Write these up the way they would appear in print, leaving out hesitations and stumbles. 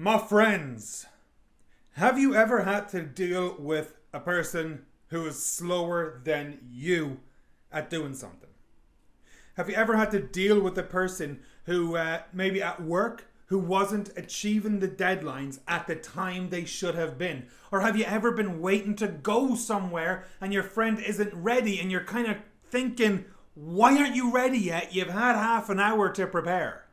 My friends, have you ever had to deal with a person who is slower than you at doing something? Have you ever had to deal with a person who maybe at work who wasn't achieving the deadlines at the time they should have been? Or have you ever been waiting to go somewhere and your friend isn't ready and you're kind of thinking, why aren't you ready yet? You've had half an hour to prepare.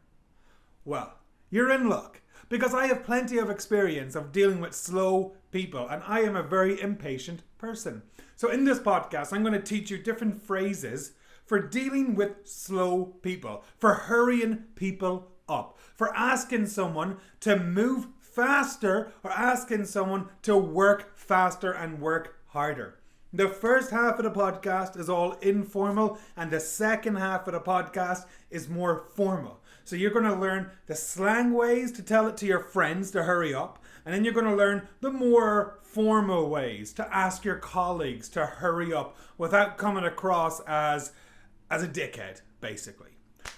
Well, you're in luck, because I have plenty of experience of dealing with slow people, and I am a very impatient person. So in this podcast, I'm going to teach you different phrases for dealing with slow people, for hurrying people up, for asking someone to move faster or asking someone to work faster and work harder. The first half of the podcast is all informal, and the second half of the podcast is more formal. So you're going to learn the slang ways to tell it to your friends to hurry up, and then you're going to learn the more formal ways to ask your colleagues to hurry up without coming across as a dickhead, basically.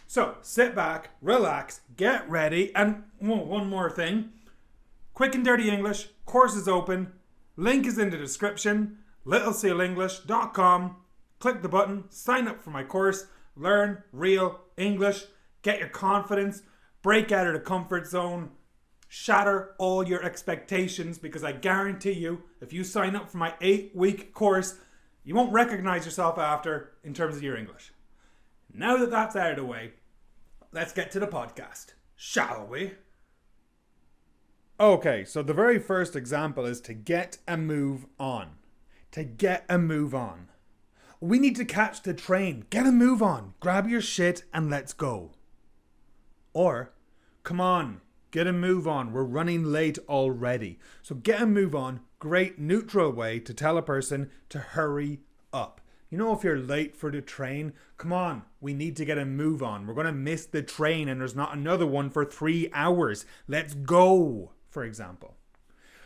So sit back, relax, get ready, and one more thing. Quick and Dirty English, course is open, link is in the description, littlesealenglish.com. Click the button, sign up for my course, learn real English, get your confidence, break out of the comfort zone, shatter all your expectations, because I guarantee you, if you sign up for my 8-week course, you won't recognize yourself after in terms of your English. Now that that's out of the way, let's get to the podcast, shall we? Okay, so the very first example is to get a move on. To get a move on. We need to catch the train. Get a move on. Grab your shit and let's go. Or, come on, get a move on. We're running late already. So get a move on. Great neutral way to tell a person to hurry up. You know, if you're late for the train, come on, we need to get a move on. We're going to miss the train and there's not another one for 3 hours. Let's go, for example.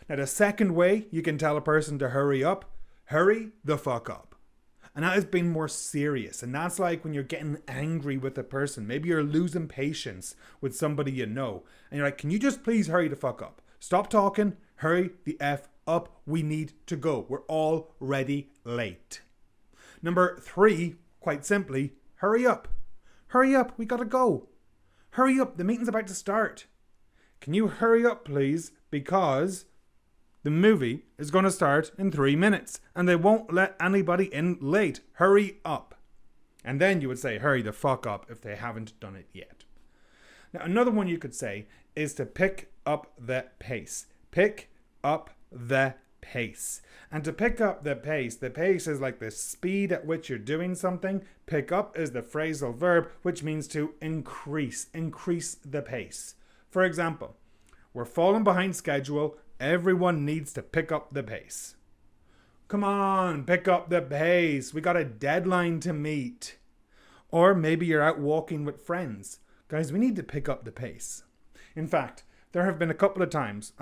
Now, the second way you can tell a person to hurry up, hurry the fuck up. And that has been more serious. And that's like when you're getting angry with a person. Maybe you're losing patience with somebody you know. And you're like, can you just please hurry the fuck up? Stop talking. Hurry the F up. We need to go. We're already late. Number 3, quite simply, hurry up. Hurry up. We gotta go. Hurry up. The meeting's about to start. Can you hurry up, please? Because the movie is going to start in 3 minutes and they won't let anybody in late. Hurry up. And then you would say, hurry the fuck up if they haven't done it yet. Now, another one you could say is to pick up the pace. Pick up the pace. And to pick up the pace is like the speed at which you're doing something. Pick up is the phrasal verb, which means to increase. Increase the pace. For example, we're falling behind schedule. Everyone needs to pick up the pace. Come on, pick up the pace. We got a deadline to meet. Or maybe you're out walking with friends. Guys, we need to pick up the pace. In fact, there have been a couple of times,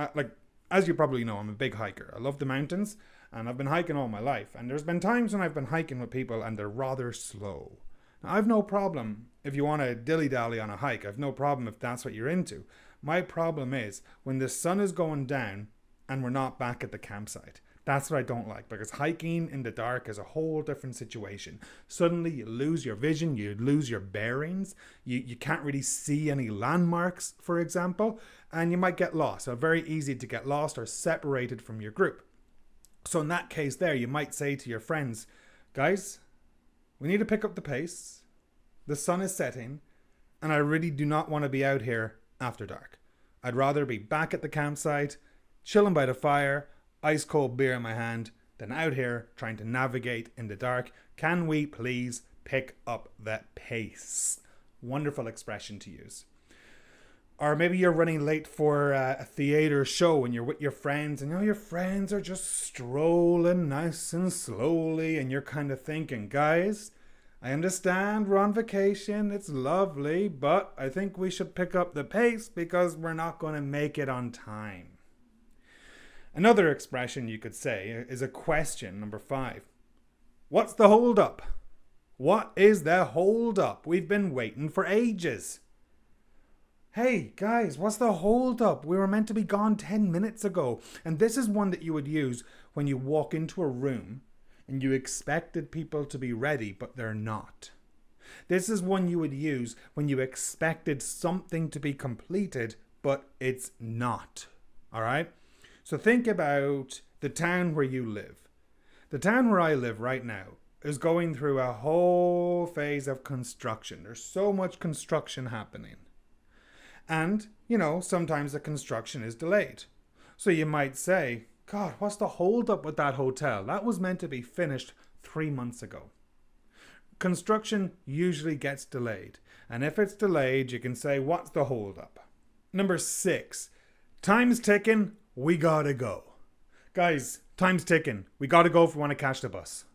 as you probably know, I'm a big hiker. I love the mountains and I've been hiking all my life. And there's been times when I've been hiking with people and they're rather slow. Now, I've no problem if you want to dilly-dally on a hike. I've no problem if that's what you're into. My problem is when the sun is going down and we're not back at the campsite. That's what I don't like, because hiking in the dark is a whole different situation. Suddenly you lose your vision, you lose your bearings, you can't really see any landmarks, for example, and you might get lost. So very easy to get lost or separated from your group. So in that case there, you might say to your friends, guys, we need to pick up the pace. The sun is setting and I really do not want to be out here after dark. I'd rather be back at the campsite, chilling by the fire, ice cold beer in my hand, than out here trying to navigate in the dark. Can we please pick up the pace? Wonderful expression to use. Or maybe you're running late for a theater show and you're with your friends and your friends are just strolling nice and slowly and you're kind of thinking, guys, I understand we're on vacation, it's lovely, but I think we should pick up the pace because we're not going to make it on time. Another expression you could say is a question, number 5. What's the hold up? What is the hold up? We've been waiting for ages. Hey, guys, what's the hold up? We were meant to be gone 10 minutes ago. And this is one that you would use when you walk into a room and you expected people to be ready, but they're not. This is one you would use when you expected something to be completed, but it's not. All right? So think about the town where you live. The town where I live right now is going through a whole phase of construction. There's so much construction happening. And, sometimes the construction is delayed. So you might say, God, what's the hold up with that hotel? That was meant to be finished 3 months ago. Construction usually gets delayed. And if it's delayed, you can say, what's the hold up? Number 6, time's ticking, we gotta go. Guys, time's ticking. We gotta go if we want to catch the bus.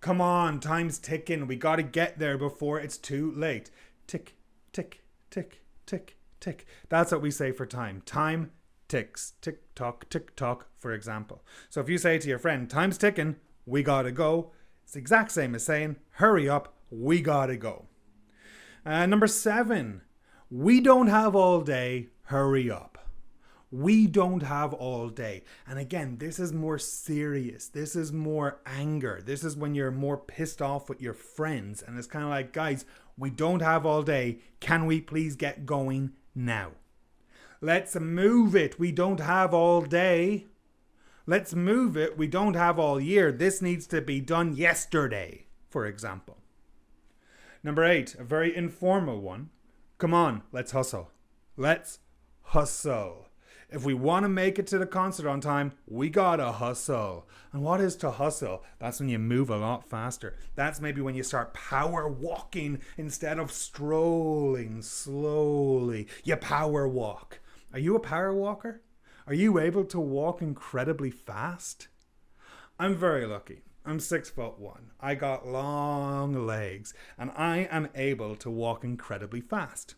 Come on, time's ticking. We gotta get there before it's too late. Tick, tick, tick, tick, tick. That's what we say for time. Time ticks. Tick tock, for example. So if you say to your friend, time's ticking, we gotta go, it's the exact same as saying, hurry up, we gotta go. Number 7, we don't have all day, hurry up. We don't have all day. And again, this is more serious. This is more anger. This is when you're more pissed off with your friends. And it's kind of like, guys, we don't have all day. Can we please get going now? Let's move it. We don't have all day. Let's move it. We don't have all year. This needs to be done yesterday, for example. Number 8, a very informal one. Come on, let's hustle. Let's hustle. If we want to make it to the concert on time, we gotta hustle. And what is to hustle? That's when you move a lot faster. That's maybe when you start power walking instead of strolling slowly. You power walk. Are you a power walker? Are you able to walk incredibly fast? I'm very lucky. I'm 6'1". I got long legs and I am able to walk incredibly fast.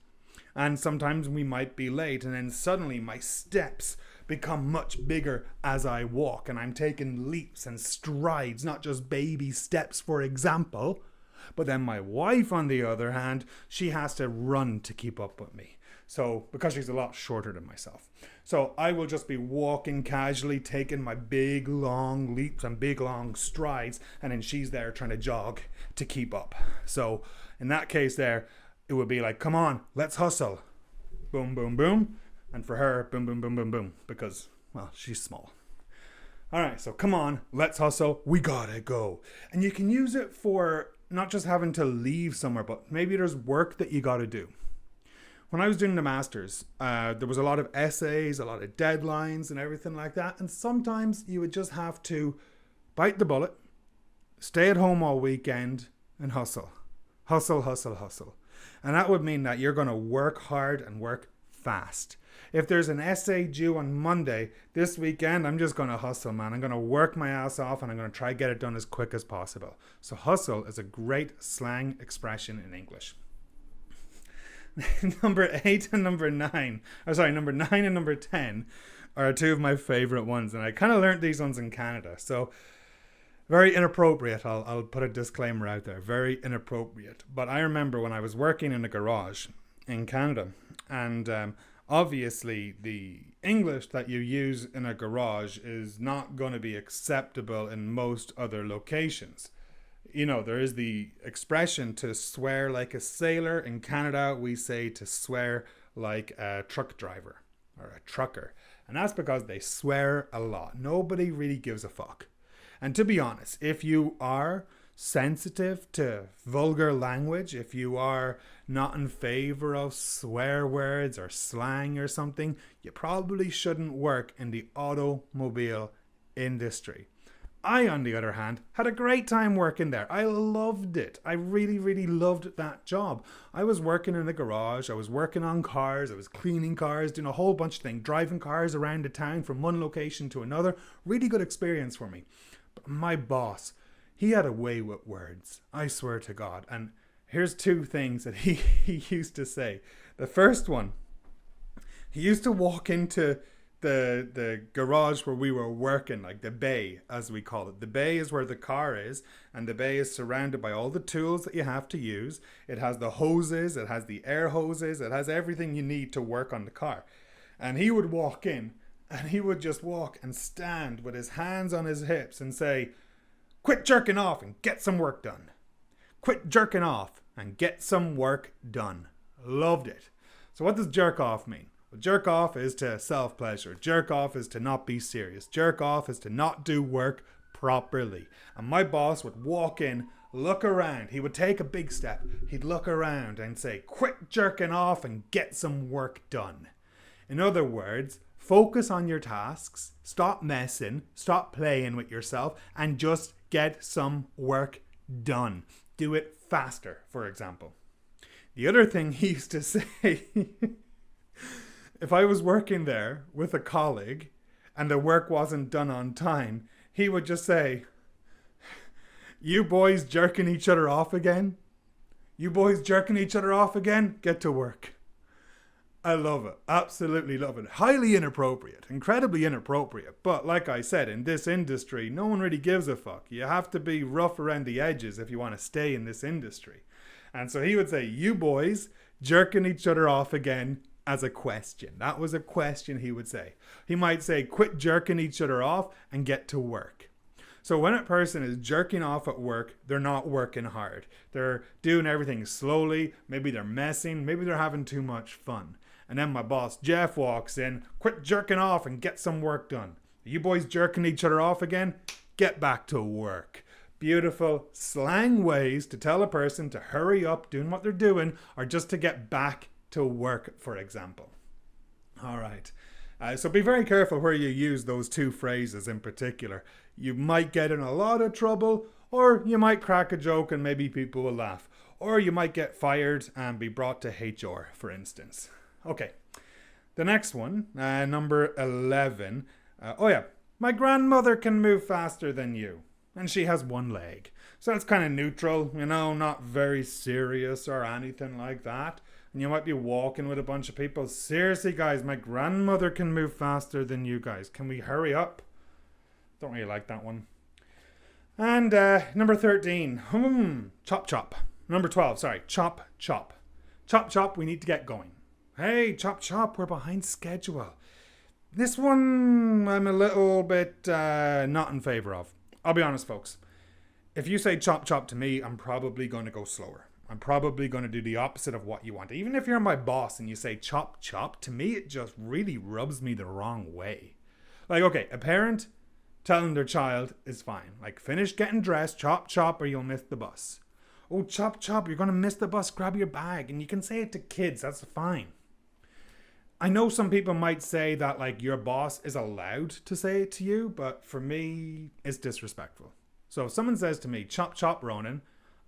And sometimes we might be late and then suddenly my steps become much bigger as I walk and I'm taking leaps and strides, not just baby steps, for example. But then my wife, on the other hand, she has to run to keep up with me. So, because she's a lot shorter than myself. So I will just be walking casually, taking my big long leaps and big long strides, and then she's there trying to jog to keep up. So in that case there, it would be like, come on, let's hustle. Boom, boom, boom. And for her, boom, boom, boom, boom, boom. Because, well, she's small. All right, so come on, let's hustle. We gotta go. And you can use it for not just having to leave somewhere, but maybe there's work that you gotta do. When I was doing the masters, there was a lot of essays, a lot of deadlines and everything like that. And sometimes you would just have to bite the bullet, stay at home all weekend and hustle. Hustle, hustle, hustle. And that would mean that you're going to work hard and work fast. If there's an essay due on Monday, this weekend, I'm just going to hustle, man. I'm going to work my ass off and I'm going to try to get it done as quick as possible. So hustle is a great slang expression in English. Number 8 and number 9. Number 9 and number 10 are two of my favorite ones. And I kind of learned these ones in Canada. So very inappropriate. I'll put a disclaimer out there. Very inappropriate. But I remember when I was working in a garage in Canada. And obviously the English that you use in a garage is not going to be acceptable in most other locations. You know, there is the expression to swear like a sailor. In Canada, we say to swear like a truck driver or a trucker. And that's because they swear a lot. Nobody really gives a fuck. And to be honest, if you are sensitive to vulgar language, if you are not in favor of swear words or slang or something, you probably shouldn't work in the automobile industry. I, on the other hand, had a great time working there. I loved it. I really, really loved that job. I was working in a garage. I was working on cars. I was cleaning cars, doing a whole bunch of things, driving cars around the town from one location to another. Really good experience for me. But my boss, he had a way with words. I swear to God. And here's two things that he used to say. The first one, he used to walk into the garage where we were working, like the bay, as we call it. The bay is where the car is, and the bay is surrounded by all the tools that you have to use. It has the hoses, it has the air hoses, it has everything you need to work on the car. And he would walk in, and he would just walk and stand with his hands on his hips and say, "Quit jerking off and get some work done. Quit jerking off and get some work done." Loved it. So what does jerk off mean? Well, jerk off is to self-pleasure. Jerk off is to not be serious. Jerk off is to not do work properly. And my boss would walk in, look around. He would take a big step. He'd look around and say, "Quit jerking off and get some work done." In other words, focus on your tasks, stop messing, stop playing with yourself, and just get some work done. Do it faster, for example. The other thing he used to say, if I was working there with a colleague and the work wasn't done on time, he would just say, "You boys jerking each other off again? You boys jerking each other off again? Get to work." I love it. Absolutely love it. Highly inappropriate. Incredibly inappropriate. But like I said, in this industry, no one really gives a fuck. You have to be rough around the edges if you want to stay in this industry. And so he would say, "You boys jerking each other off again," as a question. That was a question he would say. He might say, "Quit jerking each other off and get to work." So when a person is jerking off at work, they're not working hard. They're doing everything slowly. Maybe they're messing. Maybe they're having too much fun. And then my boss, Jeff, walks in. "Quit jerking off and get some work done. You boys jerking each other off again? Get back to work." Beautiful slang ways to tell a person to hurry up doing what they're doing, or just to get back to work, for example. All right. So be very careful where you use those two phrases in particular. You might get in a lot of trouble, or you might crack a joke and maybe people will laugh. Or you might get fired and be brought to HR, for instance. Okay. The next one, number 11. My grandmother can move faster than you, and she has one leg. So that's kind of neutral, not very serious or anything like that. And you might be walking with a bunch of people. "Seriously, guys, my grandmother can move faster than you guys. Can we hurry up?" Don't really like that one. And number 13. Chop, chop. Number 12, chop, chop. Chop, chop, we need to get going. Hey, chop, chop, we're behind schedule. This one I'm a little bit not in favor of. I'll be honest, folks. If you say chop, chop to me, I'm probably going to go slower. I'm probably going to do the opposite of what you want. Even if you're my boss and you say chop, chop, to me it just really rubs me the wrong way. Like, okay, a parent telling their child is fine. Like, finish getting dressed, chop, chop, or you'll miss the bus. Oh, chop, chop, you're going to miss the bus, grab your bag. And you can say it to kids, that's fine. I know some people might say that, like, your boss is allowed to say it to you, but for me, it's disrespectful. So if someone says to me, chop, chop, Ronan,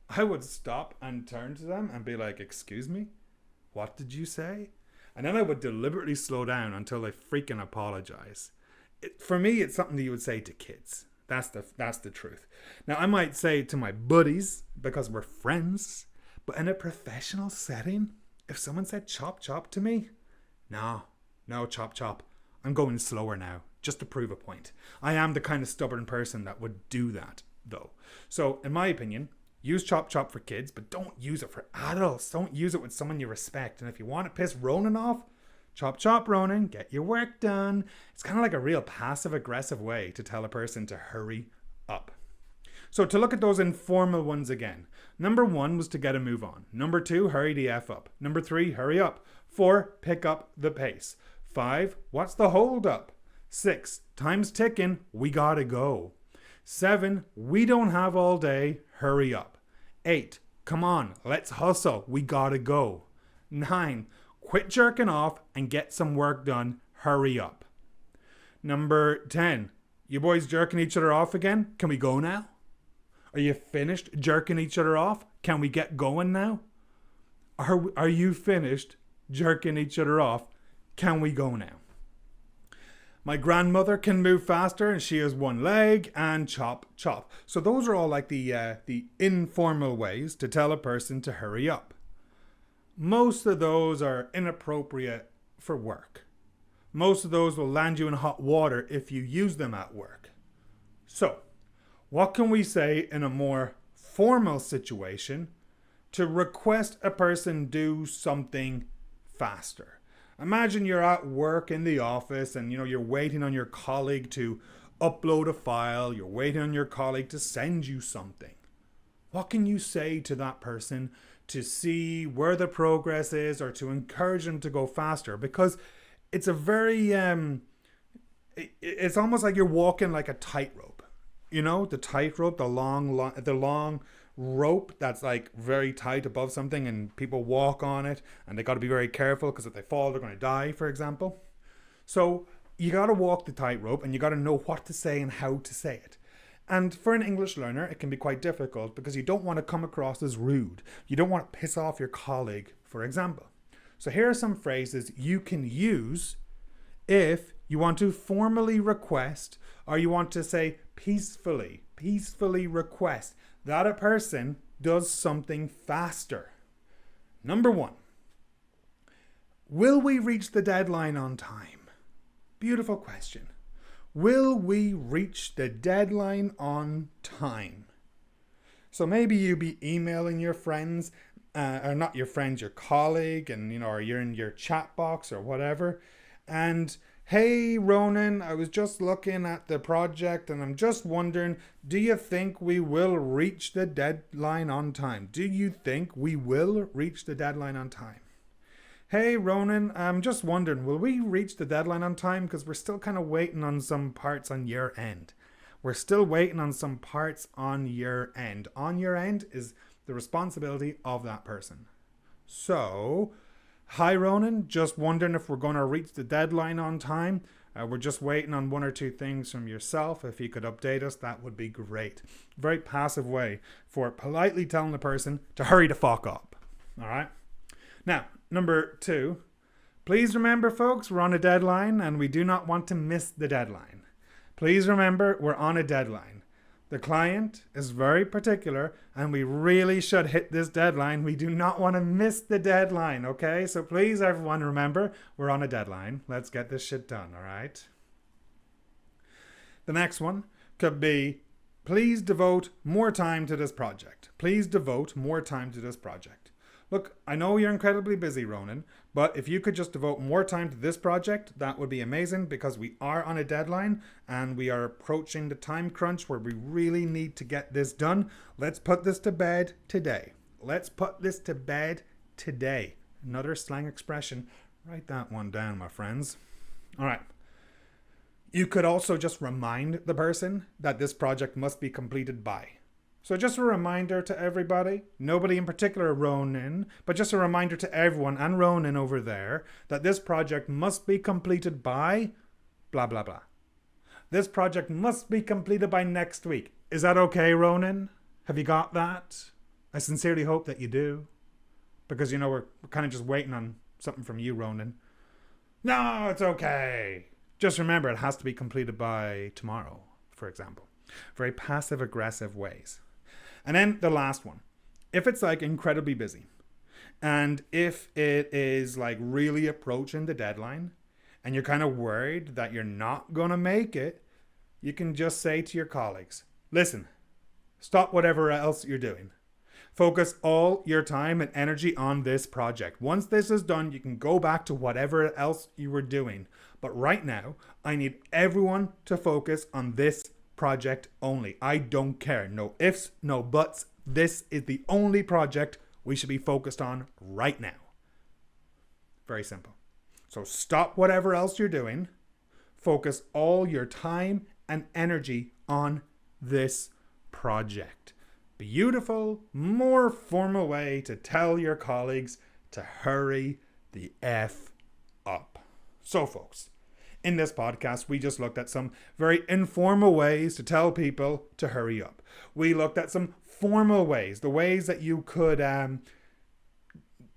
I would stop and turn to them and be like, "Excuse me? What did you say?" And then I would deliberately slow down until they freaking apologize. For me, it's something that you would say to kids. That's the truth. Now, I might say it to my buddies because we're friends, but in a professional setting, if someone said chop, chop to me, no, chop, chop. I'm going slower now, just to prove a point. I am the kind of stubborn person that would do that, though. So, in my opinion, use chop, chop for kids, but don't use it for adults. Don't use it with someone you respect. And if you want to piss Ronan off, chop, chop, Ronan, get your work done. It's kind of like a real passive-aggressive way to tell a person to hurry up. So to look at those informal ones again. Number 1 was to get a move on. Number 2, hurry the F up. Number 3, hurry up. 4, pick up the pace. 5, what's the hold up? 6, time's ticking, we gotta go. 7, we don't have all day, hurry up. 8, come on, let's hustle, we gotta go. 9, quit jerking off and get some work done, hurry up. Number 10, you boys jerking each other off again? Can we go now? Are you finished jerking each other off? Can we get going now? Are you finished jerking each other off? Can we go now? My grandmother can move faster and she has one leg, and chop, chop. So those are all like the informal ways to tell a person to hurry up. Most of those are inappropriate for work. Most of those will land you in hot water if you use them at work. So, what can we say in a more formal situation to request a person do something faster? Imagine you're at work in the office and you're waiting on your colleague to upload a file, you're waiting on your colleague to send you something. What can you say to that person to see where the progress is or to encourage them to go faster? Because it's a very, it's almost like you're walking like a tightrope. The tightrope, the long rope that's like very tight above something and people walk on it and they got to be very careful because if they fall, they're going to die, for example. So you got to walk the tightrope and you got to know what to say and how to say it. And for an English learner, it can be quite difficult because you don't want to come across as rude. You don't want to piss off your colleague, for example. So here are some phrases you can use if you want to formally request or you want to say peacefully request that a person does something faster. Number 1, will we reach the deadline on time? Beautiful question. Will we reach the deadline on time? So maybe you be emailing your friends, or not your friends, your colleague, and or you're in your chat box or whatever, and hey Ronan, I was just looking at the project and I'm just wondering, do you think we will reach the deadline on time? Do you think we will reach the deadline on time? Hey Ronan, I'm just wondering, will we reach the deadline on time? Because we're still kind of waiting on some parts on your end. We're still waiting on some parts on your end. On your end is the responsibility of that person. So, hi Ronan, just wondering if we're going to reach the deadline on time. We're just waiting on 1 or 2 things from yourself. If you could update us, that would be great. Very passive way for politely telling the person to hurry the fuck up. All right? Now, number 2, please remember folks, we're on a deadline and we do not want to miss the deadline. Please remember, we're on a deadline. The client is very particular and we really should hit this deadline. We do not want to miss the deadline, okay? So please everyone remember, we're on a deadline. Let's get this shit done, all right? The next one could be, please devote more time to this project. Please devote more time to this project. Look, I know you're incredibly busy, Ronan, but if you could just devote more time to this project, that would be amazing because we are on a deadline and we are approaching the time crunch where we really need to get this done. Let's put this to bed today. Let's put this to bed today. Another slang expression. Write that one down, my friends. All right. You could also just remind the person that this project must be completed by. So just a reminder to everybody, nobody in particular Ronan, but just a reminder to everyone and Ronan over there that this project must be completed by blah, blah, blah. This project must be completed by next week. Is that okay, Ronan? Have you got that? I sincerely hope that you do. Because, we're kind of just waiting on something from you, Ronan. No, it's okay. Just remember, it has to be completed by tomorrow, for example. Very passive-aggressive ways. And then the last one. If it's like incredibly busy and if it is like really approaching the deadline and you're kind of worried that you're not going to make it, you can just say to your colleagues, listen, stop whatever else you're doing. Focus all your time and energy on this project. Once this is done, you can go back to whatever else you were doing. But right now, I need everyone to focus on this project only. I don't care. No ifs, no buts. This is the only project we should be focused on right now. Very simple. So stop whatever else you're doing. Focus all your time and energy on this project. Beautiful, more formal way to tell your colleagues to hurry the F up. So folks, in this podcast, we just looked at some very informal ways to tell people to hurry up. We looked at some formal ways, the ways that you could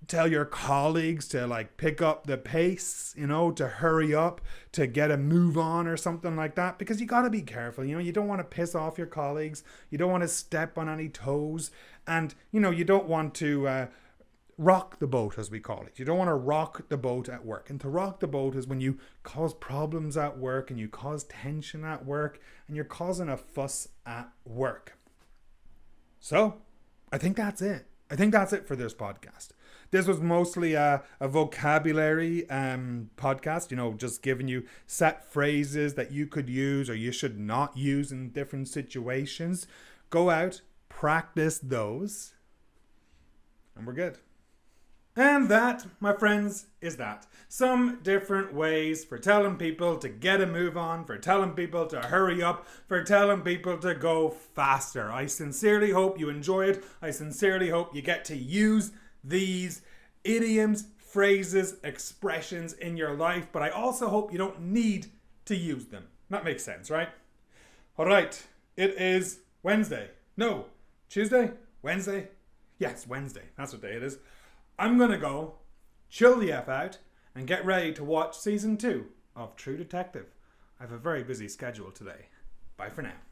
tell your colleagues to like pick up the pace, to hurry up, to get a move on or something like that, because you got to be careful. You don't want to piss off your colleagues. You don't want to step on any toes, and you don't want to rock the boat, as we call it. You don't want to rock the boat at work. And to rock the boat is when you cause problems at work and you cause tension at work and you're causing a fuss at work. So, I think that's it. I think that's it for this podcast. This was mostly a vocabulary podcast, just giving you set phrases that you could use or you should not use in different situations. Go out, practice those, and we're good. And that, my friends, is that. Some different ways for telling people to get a move on, for telling people to hurry up, for telling people to go faster. I sincerely hope you enjoy it. I sincerely hope you get to use these idioms, phrases, expressions in your life, but I also hope you don't need to use them. That makes sense, right? All right, it is Wednesday. No, Tuesday? Wednesday? Yes, Wednesday. That's what day it is. I'm going to go chill the F out and get ready to watch season 2 of True Detective. I have a very busy schedule today. Bye for now.